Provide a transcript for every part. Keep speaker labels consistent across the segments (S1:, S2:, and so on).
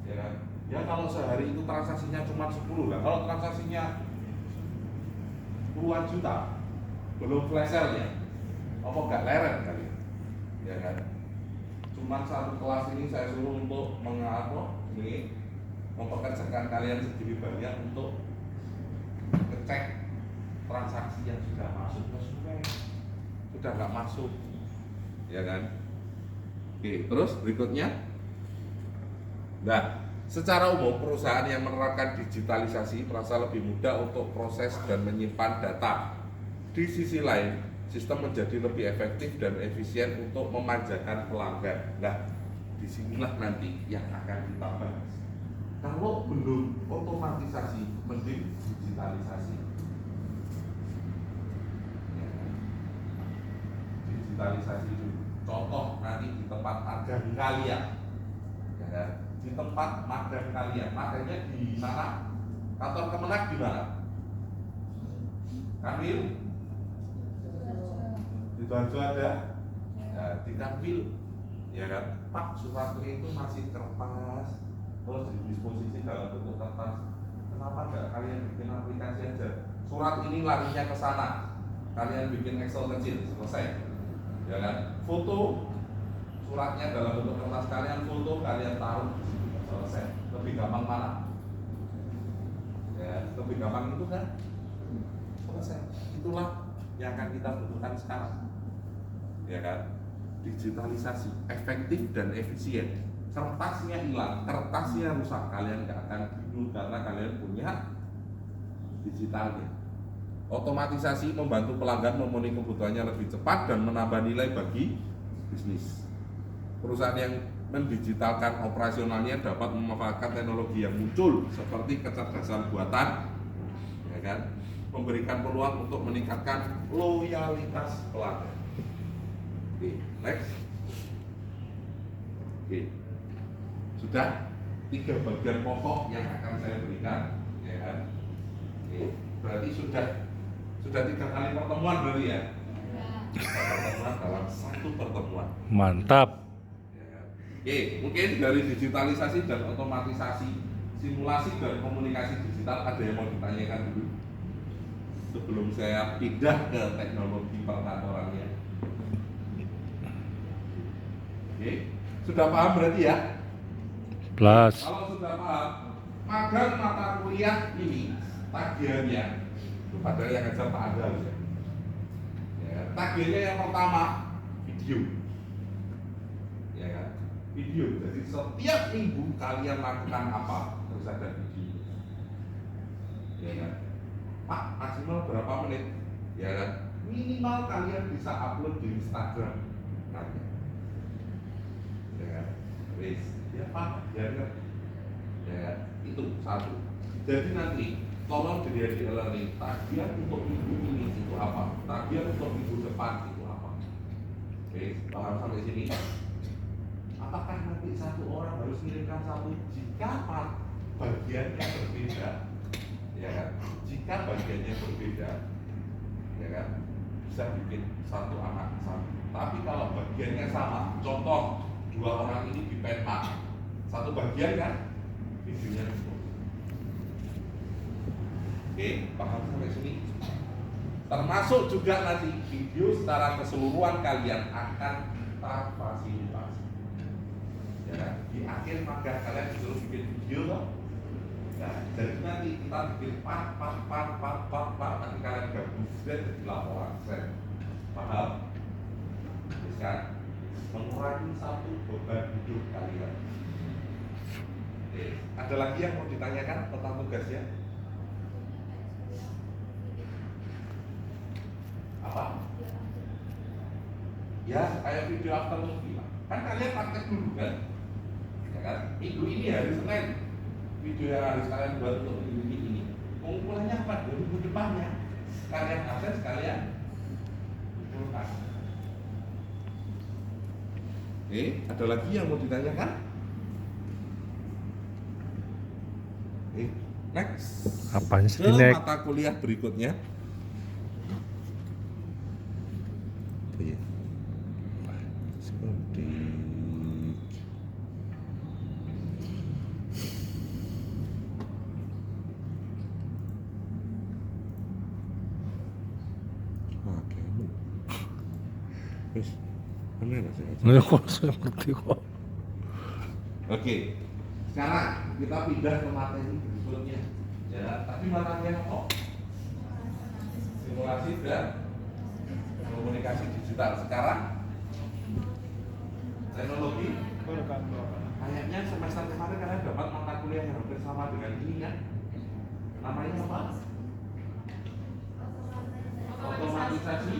S1: ya kan? Ya kalau sehari itu transaksinya cuma 10 lah, kalau transaksinya puluhan juta, belum flash sale-nya, apa nggak leren kali, ya kan? Cuma satu kelas ini saya suruh untuk mempekerjakan kalian segini banyak untuk ngecek transaksi yang sudah masuk ke sungai, sudah nggak masuk, ya kan? Oke, terus berikutnya, nah, secara umum perusahaan yang menerapkan digitalisasi merasa lebih mudah untuk proses dan menyimpan data. Di sisi lain, sistem menjadi lebih efektif dan efisien untuk memanjakan pelanggan. Nah, disinilah nanti yang akan kita bahas. Kalau belum otomatisasi, mending digitalisasi. Digitalisasi itu contoh nanti di tempat magang kalian, ya, di tempat magang kalian, magangnya di mana? Kantor Kemenag di mana? Kanwil? Di Sidoarjo ada? Ya, di Kanwil, ya kan? Pak, suratnya itu masih kertas, terus didisposisi dalam bentuk kertas. Kenapa enggak kalian bikin aplikasi aja? Surat ini larinya ke sana, kalian bikin Excel kecil, selesai, ya kan? Foto suratnya dalam bentuk kertas, kalian foto, kalian taruh di situ, selesai. Lebih gampang mana? Ya, lebih gampang itu kan? Selesai. Itulah yang akan kita butuhkan sekarang, ya kan? Digitalisasi efektif dan efisien. Kertasnya hilang, kertasnya rusak, kalian nggak akan bingung karena kalian punya digitalnya. Otomatisasi membantu pelanggan memenuhi kebutuhannya lebih cepat dan menambah nilai bagi bisnis. Perusahaan yang mendigitalkan operasionalnya dapat memanfaatkan teknologi yang muncul seperti kecerdasan buatan, ya kan, memberikan peluang untuk meningkatkan loyalitas pelanggan. Oke, next. Oke, sudah 3 bagian pokok yang akan saya berikan, ya kan. Oke, berarti sudah 3 kali pertemuan berarti ya. Pertemuan dalam 1 pertemuan.
S2: Mantap.
S1: Oke, mungkin dari digitalisasi dan otomatisasi, simulasi dan komunikasi digital, ada yang mau ditanyakan dulu sebelum saya pindah ke teknologi perkantorannya. Oke, sudah paham berarti ya?
S2: Plus.
S1: Kalau sudah paham, magang mata kuliah ini tagihannya, itu padahal yang ngajar Pak Adal ya. Tagihannya yang pertama video, ya kan? Video. Jadi setiap minggu kalian lakukan apa harus ada video, ya kan? Pak, maksimal berapa menit, ya kan? Minimal kalian bisa upload di Instagram, nanti, ya kan? Wis, ya Pak, ya kan? Ya kan? Itu 1. Jadi nanti tolong dilihat di learning, tagihan untuk minggu ini itu apa, tagihan untuk minggu depan itu apa. Oke, paham sampai sini? Apakah nanti 1 orang harus mengirimkan 1? Jika bagiannya berbeda, ya kan? Jika bagiannya berbeda, ya kan? Bisa bikin 1 anak 1. Tapi kalau bagiannya sama, contoh 2 orang ini di penma, 1 bagian kan? Videonya itu. Oke, paham sampai sini? Termasuk juga nanti video secara keseluruhan kalian akan terfasilitasi. Ya kan? Di akhir magang kalian disuruh bikin video loh. Nah, jadi nanti kita bikin part, nanti kalian gabung jadi laporan set. Paham? Bisa mengurangi 1 beban hidup kalian. Oke, ada lagi yang mau ditanyakan tentang tugasnya? Apa? Ya, kayak video after movie lah. Kan kalian praktek dulu kan? Ya kan? Minggu ini hari Senin, video yang harus kalian buat untuk minggu ini. Pengumpulannya apa? 2 minggu depannya. Kalian akses, kalian kumpulkan. Oke, ada lagi yang mau ditanyakan? Oke, next.
S2: Apanya sih
S1: Ke
S2: next?
S1: mata kuliah berikutnya. Terus, mana sih?
S2: Nggak kok saya ngerti kok.
S1: Oke, sekarang kita pindah ke materi berikutnya. Ya, tapi materinya apa? Simulasi dan komunikasi digital. Sekarang teknologi. Kayaknya semester kemarin kalian dapat mata kuliah yang hampir sama dengan ini kan? Namanya apa? Otomatisasi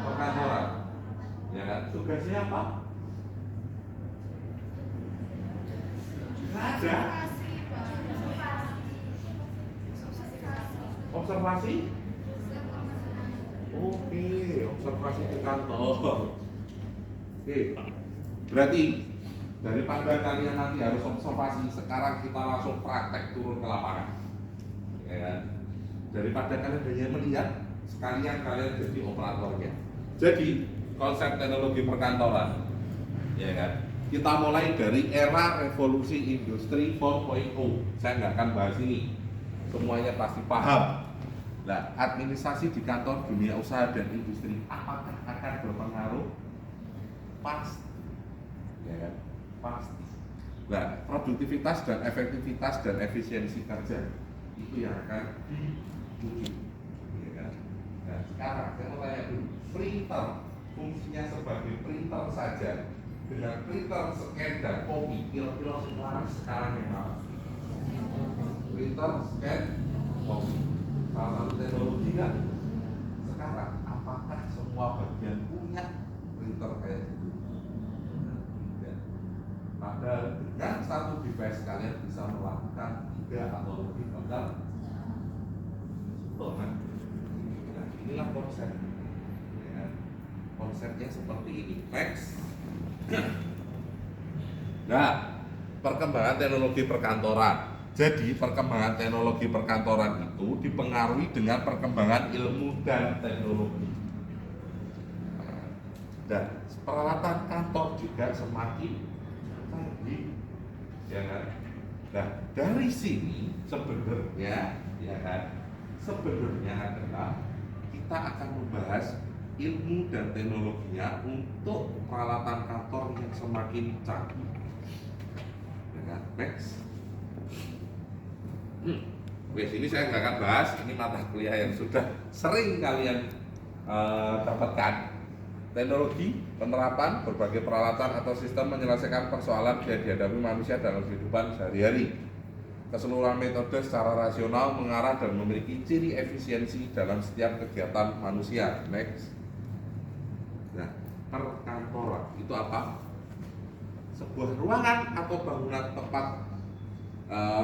S1: perkantoran. Ya kan? Tugasnya apa? Ada observasi. Oke, observasi di kantor. Oke, berarti daripada kalian nanti harus observasi, sekarang kita langsung praktek turun ke lapangan. Ya kan? Daripada kalian hanya melihat, sekalian kalian jadi operatornya. Jadi konsep teknologi perkantoran, ya kan? Kita mulai dari era revolusi industri 4.0. Saya nggak akan bahas ini, semuanya pasti paham. Nah, administrasi di kantor, dunia usaha dan industri, apakah akan berpengaruh? Pasti, ya kan? Pasti. Nah, produktivitas dan efektivitas dan efisiensi kerja itu yang akan diuji, ya kan? Nah, sekarang saya mau tanya dulu, printer fungsinya sebagai printer saja, dengan printer scan dan copy, kira-kira sekarang yang mana? Printer scan copy, salah satu teknologi kan? Sekarang apakah semua bagian punya printer kayak gitu? Padahal dengan satu device kalian bisa melakukan 3 atau lebih modal. Nah, inilah konsep. Ya, konsepnya seperti ini. Next. Nah, perkembangan teknologi perkantoran. Jadi perkembangan teknologi perkantoran itu dipengaruhi dengan perkembangan ilmu dan teknologi. Dan peralatan kantor juga semakin canggih, ya kan? Nah, dari sini sebenarnya, ya kan? Sebenarnya adalah kita akan membahas ilmu dan teknologinya untuk peralatan kantor yang semakin canggih. Ya kan? Next. Oke, sini saya nggak akan bahas, ini mata kuliah yang sudah sering kalian dapatkan. Teknologi, penerapan berbagai peralatan atau sistem menyelesaikan persoalan yang dihadapi manusia dalam kehidupan sehari-hari. Keseluruhan metode secara rasional mengarah dan memiliki ciri efisiensi dalam setiap kegiatan manusia. Next. Nah, perkantoran itu apa? Sebuah ruangan atau bangunan tempat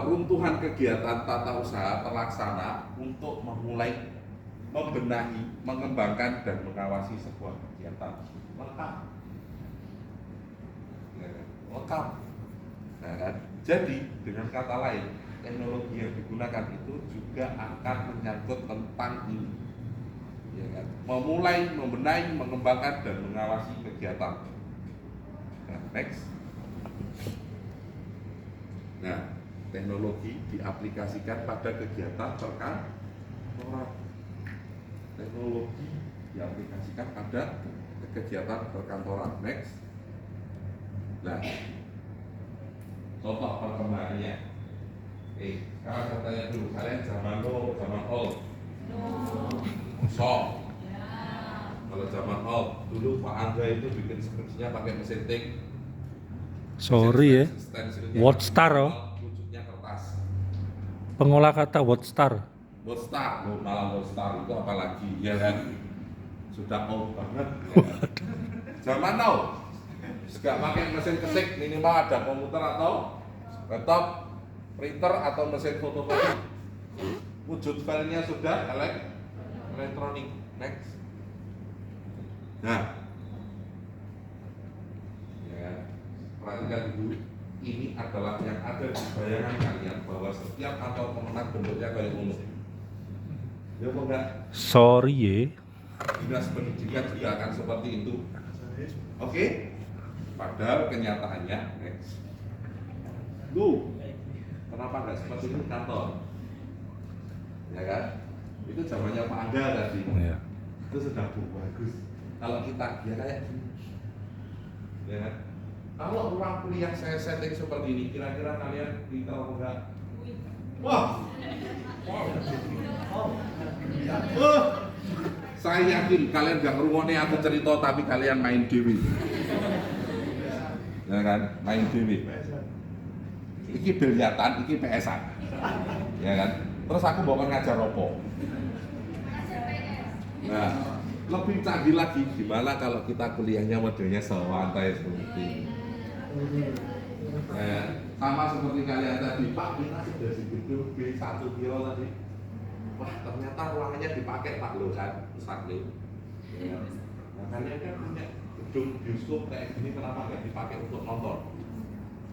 S1: runtuhan kegiatan tata usaha terlaksana untuk memulai, membenahi, mengembangkan dan mengawasi sebuah kegiatan lengkap. Ya, lengkap. Nah, kan? Jadi dengan kata lain, teknologi yang digunakan itu juga akan menyangkut tentang ini. Ya, kan? Memulai, membenahi, mengembangkan dan mengawasi kegiatan. Nah, next. Nah, teknologi diaplikasikan pada kegiatan perkantoran. Teknologi diaplikasikan pada kegiatan perkantoran. Next. Nah, contoh perkembangannya. Sekarang saya tanya dulu, kalian zaman dulu, zaman old? So. Kalau zaman old, dulu Pak Angga itu bikin skripsinya pakai mesin tik.
S2: Sorry ya. Wordstar oh.
S1: Wujudnya kertas.
S2: Pengolah kata Wordstar.
S1: Wordstar, malah Wordstar itu apalagi, ya kan? Sudah old banget. Ya kan? Zaman now, nggak pakai mesin ketik, minimal ada komputer atau laptop, printer atau mesin fotokopi. Wujud filenya sudah elektronik. Next. Nah, ya, perhatikan dulu. Ini adalah yang ada di bayangan kalian bahwa setiap kantor pemenang bentuknya kayak umum. Ya enggak?
S2: Sorry ya.
S1: Dinas pendidikan juga akan seperti itu. Oke? Padahal kenyataannya, next. Kenapa nggak seperti itu kantor? Ya kan? Itu zamannya Pak Angga tadi.
S2: Ya.
S1: Itu sudah bagus. Kalau kita dia kayak gini, ya kan? Kalau ruang kuliah saya setting seperti ini, kira-kira kalian pintar apa enggak? Wah, saya yakin kalian gak ngerungokne aku cerita tapi kalian main dewi, ya kan? Main dewi. Iki biliatan, iki PS-an, ya kan? Terus aku bawa ngajar opo. Nah, lebih canggih lagi gimana kalau kita kuliahnya modelnya santai seperti ini. Sama seperti kalian tadi, Pak, kita sudah di gedung B1 kilo tadi. Wah, ternyata ruangannya dipakai Pak loh kan, Ustaz nih. Ya. Nah, kalian kan punya gedung bioskop kayak gini, kenapa nggak dipakai untuk nonton?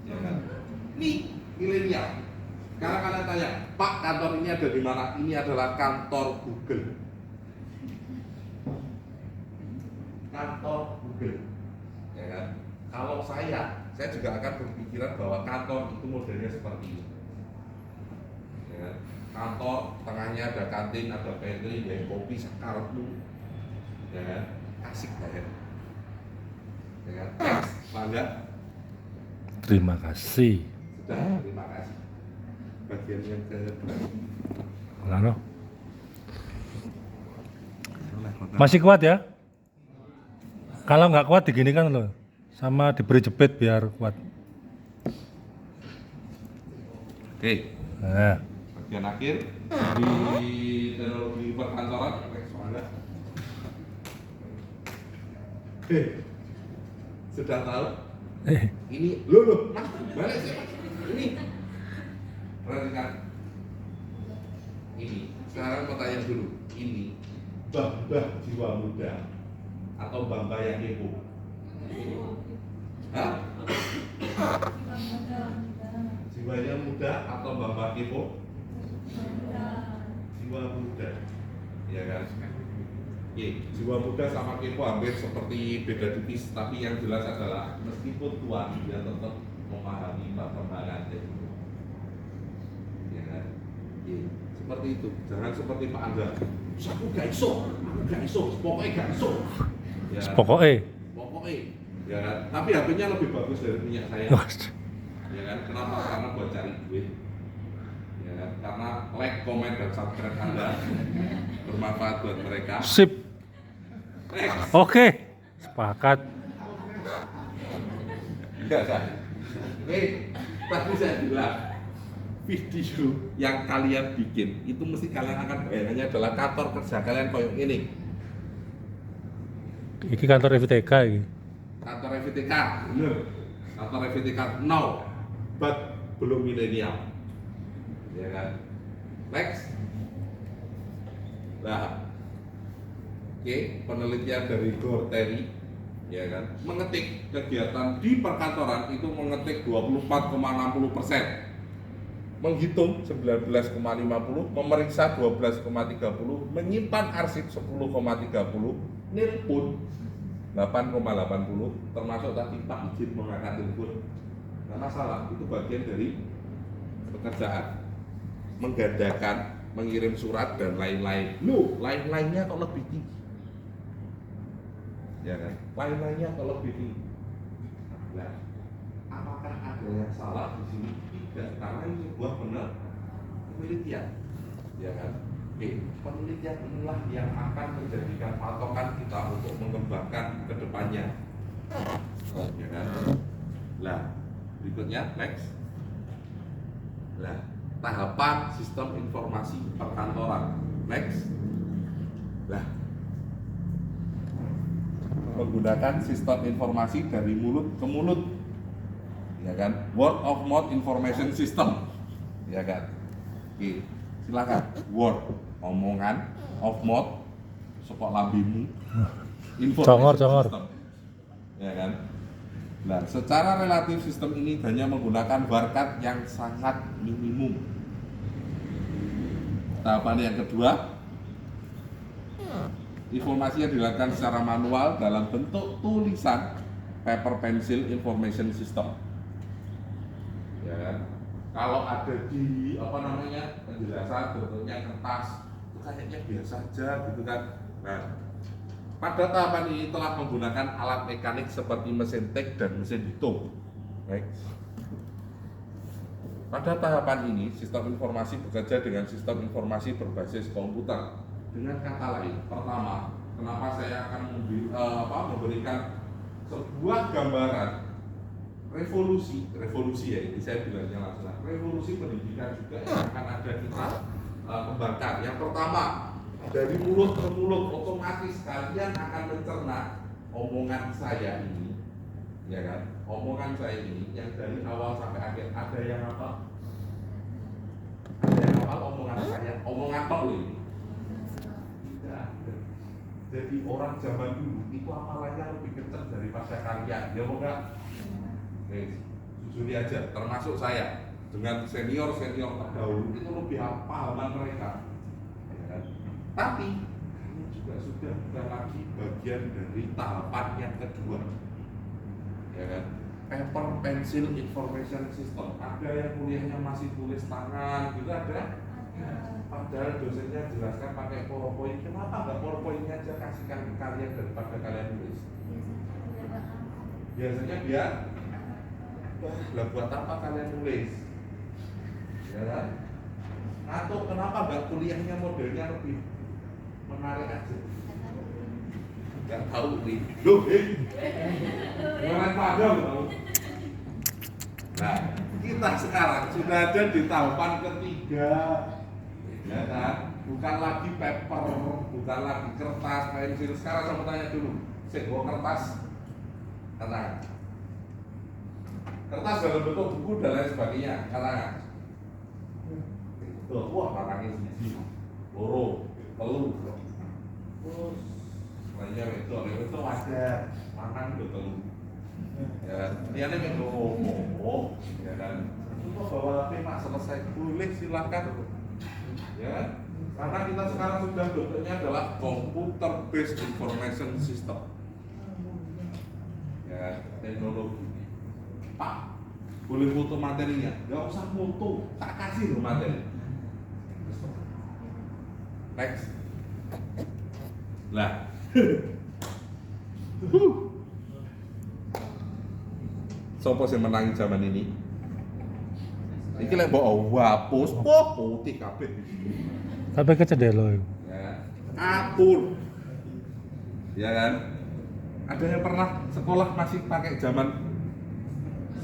S1: Ya kan? Nih, milenial. Sekarang kalian tanya, Pak, kantor ini ada di mana? Ini adalah kantor Google. Kantor Google, ya kan? Kalau saya juga akan berpikiran bahwa kantor itu modelnya seperti ini, ya kan? Kantor tengahnya ada kantin, ada pantry, ya kopi sekarang, ya kan? Asik banget, ya kan? Bangga.
S2: Terima kasih.
S1: Sudah, terima kasih. Bagian yang kedua.
S2: Lalu. Masih kuat ya? Kalau nggak kuat diginikan loh, sama diberi jepit biar kuat.
S1: Oke.
S2: Nah,
S1: Bagian akhir di teknologi perkantoran, semangat. Sudah tahu? Ini loh, Mas, balik sih, Mas. Ini perhatikan. Ini sekarang pertanyaan dulu. Ini bah jiwa muda atau bamba yang kepo? Hah? Jiwanya muda atau bamba kepo? Jiwa muda, ya kan? Oke, jiwa muda sama kepo hampir seperti beda tipis, tapi yang jelas adalah meskipun tua dia tetap memahami perkembangan teknologi, ya kan? Oke, seperti itu. Jangan seperti Pak Angga. Aku gak iso, pokoknya gak iso. Ya,
S2: pokoknya.
S1: Ya kan? Tapi HP-nya lebih bagus dari punya saya. Ya kan? Kenapa? Karena buat cari duit. Ya kan? Karena like, comment, dan subscribe Anda bermanfaat buat mereka.
S2: Sip. Oke, sepakat.
S1: Enggak kan? Tadi saya bilang video yang kalian bikin itu mesti kalian akan bayangannya adalah kantor kerja kalian koyok ini.
S2: Ini kantor FTK ini.
S1: Kantor FTK, bener. Kantor FTK, no, but belum milenial, ya kan? Next. Nah, oke, penelitian dari Gorteri, ya kan, mengetik kegiatan di perkantoran itu mengetik 24,60%, menghitung 19,50, memeriksa 12,30, menyimpan arsip 10,30, nelpon 8,80, termasuk tadi Pak izin mengangkat telepon. Nggak masalah, itu bagian dari pekerjaan. Menggandakan, mengirim surat dan lain-lain. Loh, lain-lainnya kok lebih tinggi? Ya kan? Lain-lainnya kok lebih tinggi. Nah, apakah ada yang salah di sini? Tidak, karena ini sebuah penelitian. Ya kan? Oke, penelitian inilah yang akan menjadikan patokan kita untuk mengembangkan ke depannya. Ya kan? Nah, berikutnya next. Nah, tahapan sistem informasi perkantoran. Next. Nah, menggunakan sistem informasi dari mulut ke mulut. Ya kan? Word of mouth information system. Ya kan? Oke, silakan. Word, omongan, of mouth, sepok lambimu,
S2: Congor.
S1: system. Ya kan? Nah, secara relatif sistem ini hanya menggunakan warkat yang sangat minimum. Tahapan yang kedua, informasi yang dilakukan secara manual dalam bentuk tulisan, paper pencil information system. Ya kan? Kalau ada di penjelasan bentuknya kertas, itu kayaknya biasa aja gitu kan. Nah, pada tahapan ini telah menggunakan alat mekanik seperti mesin tik dan mesin hitung. Baik. Pada tahapan ini, sistem informasi bekerja dengan sistem informasi berbasis komputer. Dengan kata lain, pertama, kenapa saya akan memberikan sebuah gambaran revolusi ya, ini saya bilangnya langsung, revolusi pendidikan juga yang akan ada kita kembangkan. Yang pertama, dari mulut ke mulut otomatis kalian akan mencerna omongan saya ini, ya kan? Omongan saya ini yang dari awal sampai akhir ada yang apa? Ada yang apa omongan saya? Omongan apa ini? Tidak ada. Jadi orang zaman dulu itu amalannya lebih kencang daripada kalian, ya enggak? Jujur aja, termasuk saya dengan senior terdahulu itu lebih pahaman mereka. Ya kan? Tapi ini juga sudah bukan lagi bagian dari tahapan yang kedua. Ya kan? Paper, pencil, information system. Ada yang kuliahnya masih tulis tangan, gitu ada. Padahal dosennya jelaskan pakai PowerPoint. Kenapa nggak PowerPoint-nya aja kasihkan ke kalian daripada kalian tulis? Biasanya biar, lah buat apa kalian tulis? Ya kan? Atau kenapa nggak kuliahnya modelnya lebih menarik aja? Nggak tahu nih. Loh, orang padam tahu. Nah, kita sekarang sudah ada di tahapan ketiga, ya kan? Bukan lagi paper, bukan lagi kertas, pensil. Sekarang saya mau tanya dulu, kertas, katakan. Kertas dalam bentuk buku dan lain sebagainya, katakan. Tuh, wah, makanya siji, loro, telu, terus lainnya itu wajar, makan itu telu. Ya, dia nih ngomong, ya kan. Coba bawa HP Mak, selesai, boleh silakan. Ya, karena kita sekarang sudah bentuknya adalah computer based information system. Ya, teknologi. Pak, boleh foto materinya? Gak usah foto, tak kasih loh materi. Next. Lah. Sopo sing menangi zaman ini? Iki lek mbok hapus, putih kabeh.
S2: Tapi kecedelo.
S1: Ya. Ampun. Ya kan? Ada yang pernah sekolah masih pakai zaman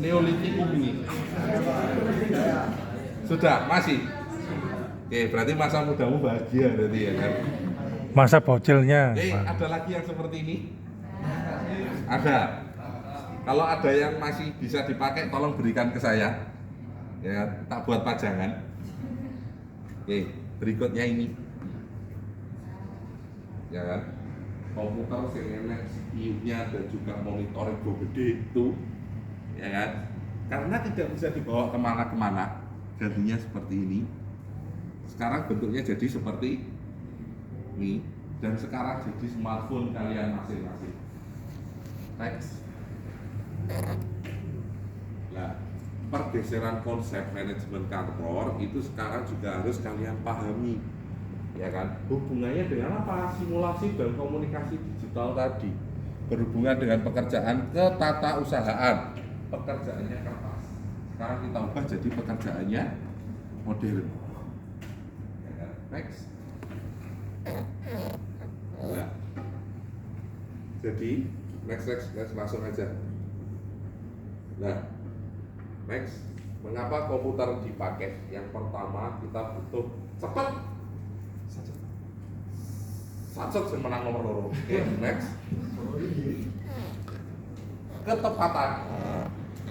S1: Neolitikum ini? Sudah, masih. Oke, berarti masa mudamu bahagia berarti ya kan?
S2: Masa bocilnya.
S1: Ada lagi yang seperti ini? Ada. Kalau ada yang masih bisa dipakai, tolong berikan ke saya. Ya, tak buat pajangan. Oke, berikutnya ini. Ya kan? Komputer sing CPU-nya dan juga monitor yang gede itu, ya kan? Karena tidak bisa dibawa kemana-kemana, jadinya seperti ini. Sekarang bentuknya jadi seperti ini, dan sekarang jadi smartphone kalian masing-masing. Next. Nah, pergeseran konsep manajemen kantor itu sekarang juga harus kalian pahami, ya kan? Hubungannya dengan apa? Simulasi dan komunikasi digital tadi berhubungan dengan pekerjaan ketata-usahaan. Pekerjaannya kertas, sekarang kita ubah jadi pekerjaannya modern. Ya kan? Next. Nah, jadi next langsung aja. Nah, next, mengapa komputer dipakai? Yang pertama kita butuh cepat, satu menang nomor loro. Oke, next, ketepatan,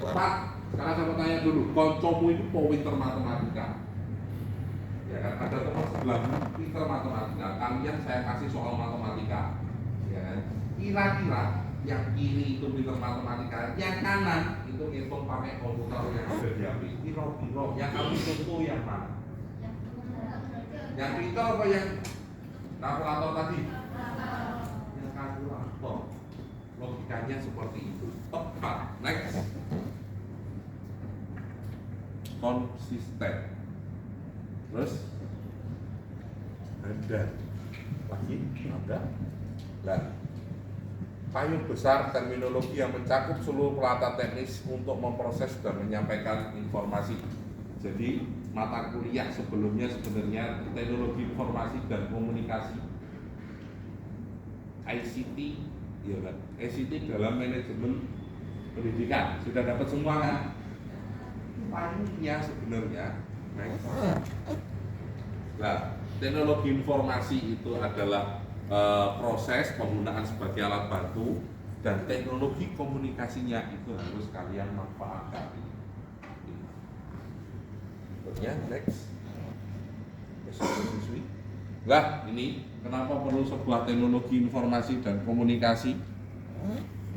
S1: tepat. Sekarang saya mau tanya dulu, koncomu itu pinter matematika? Ya kan, ada teman sebelahmu pinter matematika. Kalian saya kasih soal matematika, ya kan? Kira-kira yang kiri itu pinter matematika, yang kanan itu ngitung pakai komputer yang sudah diambil. Kira-kira yang kamu contoh yang mana? Yang pinter apa yang kalkulator tadi? Yang kalkulator. Logikanya seperti itu. Tepat. Next. Konsisten. Terus ada lagi ada. Nah, payung besar terminologi yang mencakup seluruh peralatan teknis untuk memproses dan menyampaikan informasi. Jadi mata kuliah sebelumnya sebenarnya teknologi informasi dan komunikasi, ICT, ya kan? ICT dalam manajemen pendidikan sudah dapat semua kan? Payungnya sebenarnya. Nah, teknologi informasi itu adalah proses penggunaan sebagai alat bantu, dan teknologi komunikasinya itu harus kalian manfaatkan. Berikutnya, next. Nah, ini kenapa perlu sebuah teknologi informasi dan komunikasi?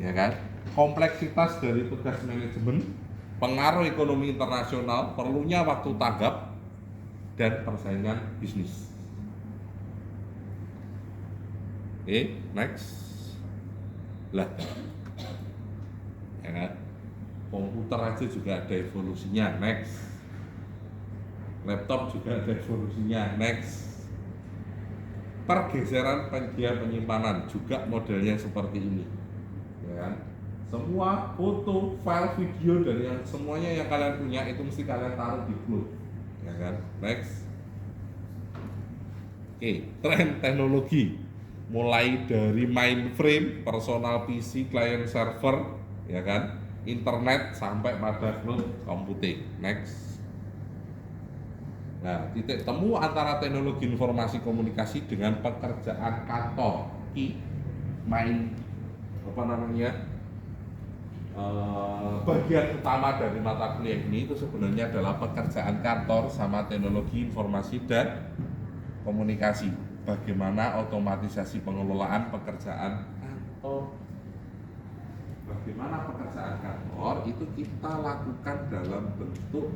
S1: Ya kan? Kompleksitas dari tugas manajemen, pengaruh ekonomi internasional, perlunya waktu tanggap, dan persaingan bisnis. Oke, next. Lah, ya kan? Komputer aja juga ada evolusinya, next. Laptop juga ada evolusinya, next. Pergeseran media penyimpanan juga modelnya seperti ini, ya kan? Semua foto, file, video, dan yang semuanya yang kalian punya itu mesti kalian taruh di cloud, ya kan? Next. Oke, tren teknologi mulai dari mainframe, personal PC, client server, ya kan, internet sampai pada cloud computing. Next. Nah, titik temu antara teknologi informasi komunikasi dengan pekerjaan kantor, bagian utama dari mata kuliah ini itu sebenarnya adalah pekerjaan kantor sama teknologi informasi dan komunikasi. Bagaimana otomatisasi pengelolaan pekerjaan kantor. Bagaimana pekerjaan kantor itu kita lakukan dalam bentuk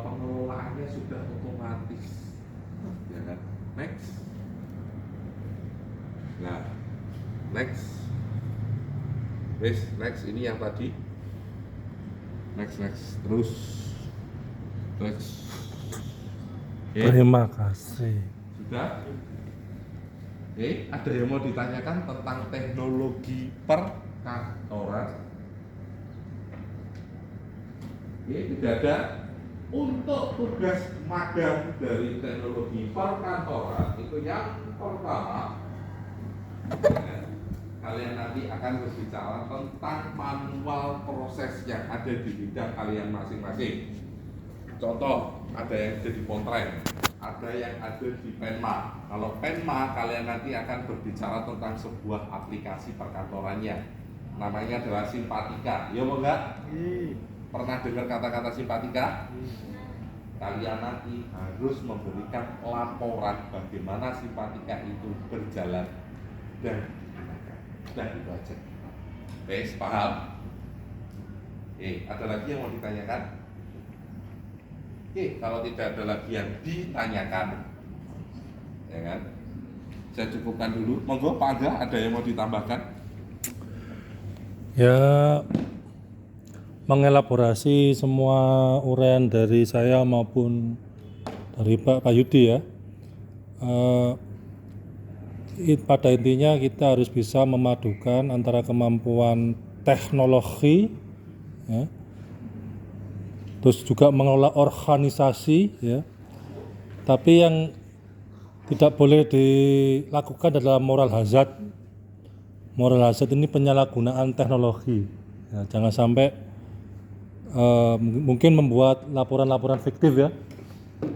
S1: pengelolaannya sudah otomatis, ya kan? Next. Nah, next. Next ini yang tadi. Next terus. Next.
S2: Terima kasih.
S1: Sudah? Oke, ada yang mau ditanyakan tentang teknologi perkantoran? Oke, tidak ada. Untuk tugas magang dari teknologi perkantoran itu yang pertama, kalian nanti akan berbicara tentang manual proses yang ada di bidang kalian masing-masing. Contoh, ada yang jadi Pontren, ada yang ada di Penma. Kalau Penma, kalian nanti akan berbicara tentang sebuah aplikasi perkantorannya. Namanya adalah Simpatika. Ya mau enggak? Pernah dengar kata-kata Simpatika? Kalian nanti harus memberikan laporan bagaimana Simpatika itu berjalan dan itu aja. Wes, paham? Ada lagi yang mau ditanyakan? Kalau tidak ada lagi yang ditanyakan, ya kan? Saya cukupkan dulu. Monggo Pak Angga, ada yang mau ditambahkan?
S2: Ya, mengelaborasi semua uraian dari saya maupun dari Pak Yudi ya. Pada intinya kita harus bisa memadukan antara kemampuan teknologi, ya, terus juga mengelola organisasi, ya. Tapi yang tidak boleh dilakukan adalah moral hazard. Moral hazard ini penyalahgunaan teknologi. Ya, jangan sampai mungkin membuat laporan-laporan fiktif ya,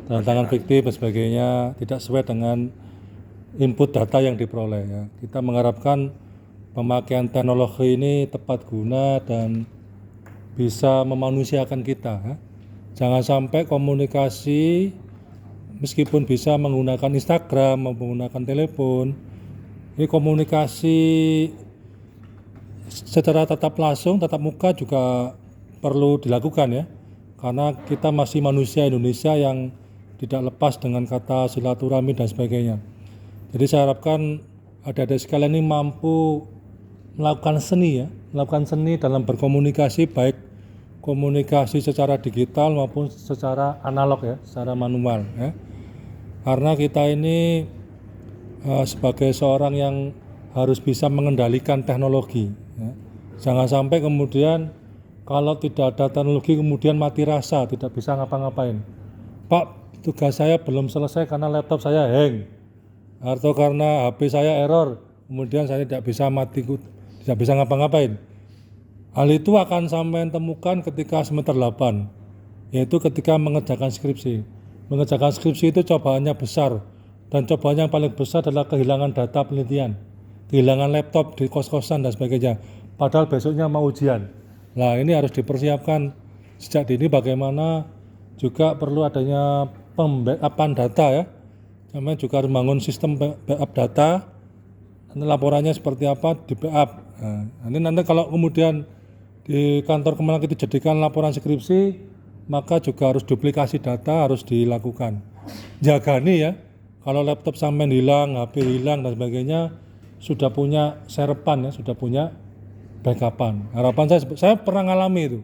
S2: tanda tangan fiktif dan sebagainya, tidak sesuai dengan input data yang diperoleh ya. Kita mengharapkan pemakaian teknologi ini tepat guna dan bisa memanusiakan kita ya. Jangan sampai komunikasi meskipun bisa menggunakan Instagram, menggunakan telepon, ini komunikasi secara tatap langsung, tatap muka juga perlu dilakukan ya, karena kita masih manusia Indonesia yang tidak lepas dengan kata silaturahmi dan sebagainya. Jadi saya harapkan adik-adik sekalian ini mampu melakukan seni ya, melakukan seni dalam berkomunikasi, baik komunikasi secara digital maupun secara analog ya, secara manual ya. Karena kita ini sebagai seorang yang harus bisa mengendalikan teknologi. Ya. Jangan sampai kemudian kalau tidak ada teknologi kemudian mati rasa, tidak bisa ngapa-ngapain. Pak, tugas saya belum selesai karena laptop saya hang, atau karena HP saya error, kemudian saya tidak bisa tidak bisa ngapa-ngapain. Hal itu akan sampai temukan ketika semester 8, yaitu ketika mengerjakan skripsi. Mengerjakan skripsi itu cobaannya besar, dan cobaan yang paling besar adalah kehilangan data penelitian, kehilangan laptop di kos-kosan dan sebagainya, padahal besoknya mau ujian. Nah, ini harus dipersiapkan sejak dini. Bagaimana juga perlu adanya pembackupan data ya. Namanya juga harus bangun sistem backup data. Nanti laporannya seperti apa di backup. Nah, ini nanti kalau kemudian di kantor Kemenag itu jadikan laporan skripsi, maka juga harus duplikasi data harus dilakukan. Jagani ya. Kalau laptop sampai hilang, HP hilang dan sebagainya, sudah punya serpan ya, sudah punya backupan. Harapan saya pernah ngalami itu.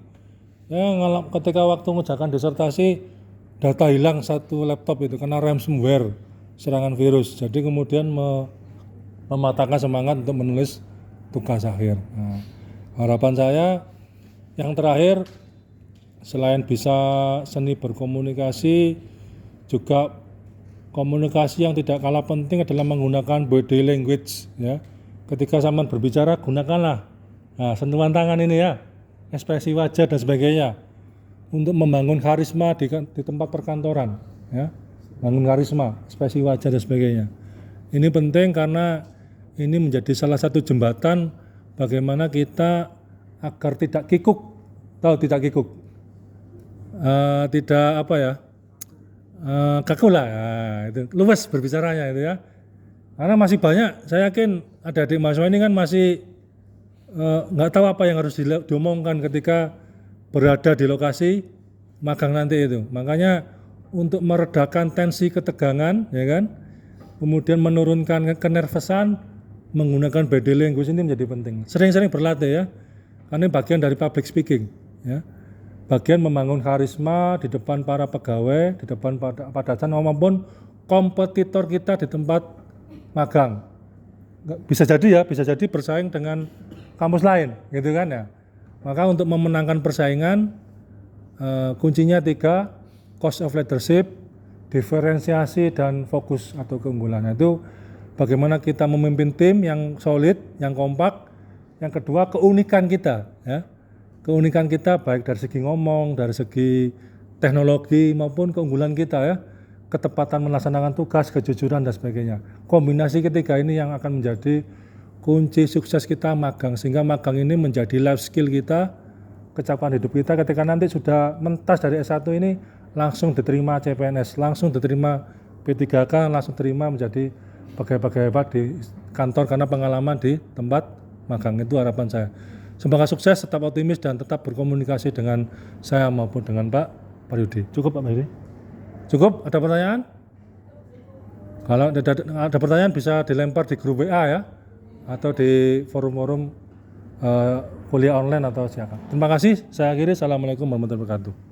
S2: Ketika waktu mengerjakan disertasi, data hilang satu laptop itu karena ransomware, serangan virus. Jadi kemudian mematahkan semangat untuk menulis tugas akhir. Nah, harapan saya yang terakhir, selain bisa seni berkomunikasi, juga komunikasi yang tidak kalah penting adalah menggunakan body language ya. Ketika zaman berbicara gunakanlah sentuhan tangan ini ya, ekspresi wajah dan sebagainya untuk membangun karisma di tempat perkantoran ya. Bangun karisma, ekspresi wajah dan sebagainya. Ini penting karena ini menjadi salah satu jembatan bagaimana kita agar tidak kikuk. Tahu tidak kikuk? Tidak apa ya? Kaku lah, itu luwes berbicaranya itu ya. Karena masih banyak, saya yakin adik-adik mahasiswa ini kan masih nggak tahu apa yang harus diomongkan ketika berada di lokasi magang nanti itu. Makanya untuk meredakan tensi ketegangan, ya kan, kemudian menurunkan kenervesan, menggunakan body language ini menjadi penting. Sering-sering berlatih ya, karena ini bagian dari public speaking, ya. Bagian membangun karisma di depan para pegawai, di depan pada maupun kompetitor kita di tempat magang. Bisa jadi bersaing dengan kampus lain, gitu kan ya. Maka untuk memenangkan persaingan, kuncinya 3, cost of leadership, diferensiasi dan fokus atau keunggulan. Itu bagaimana kita memimpin tim yang solid, yang kompak. Yang kedua, keunikan kita, ya. Keunikan kita baik dari segi ngomong, dari segi teknologi maupun keunggulan kita ya. Ketepatan melaksanakan tugas, kejujuran dan sebagainya. Kombinasi ketiga ini yang akan menjadi kunci sukses kita magang, sehingga magang ini menjadi life skill kita, kecakapan hidup kita. Ketika nanti sudah mentas dari S1 ini langsung diterima CPNS, langsung diterima P3K, langsung terima menjadi pegawai hebat di kantor karena pengalaman di tempat magang. Itu harapan saya. Semoga sukses, tetap optimis dan tetap berkomunikasi dengan saya maupun dengan Pak Paryudi. Cukup Pak Paryudi? Cukup? Ada pertanyaan? Kalau ada pertanyaan bisa dilempar di grup WA ya, atau di forum-forum kuliah online atau siapa. Terima kasih, saya akhiri. Assalamualaikum warahmatullahi wabarakatuh.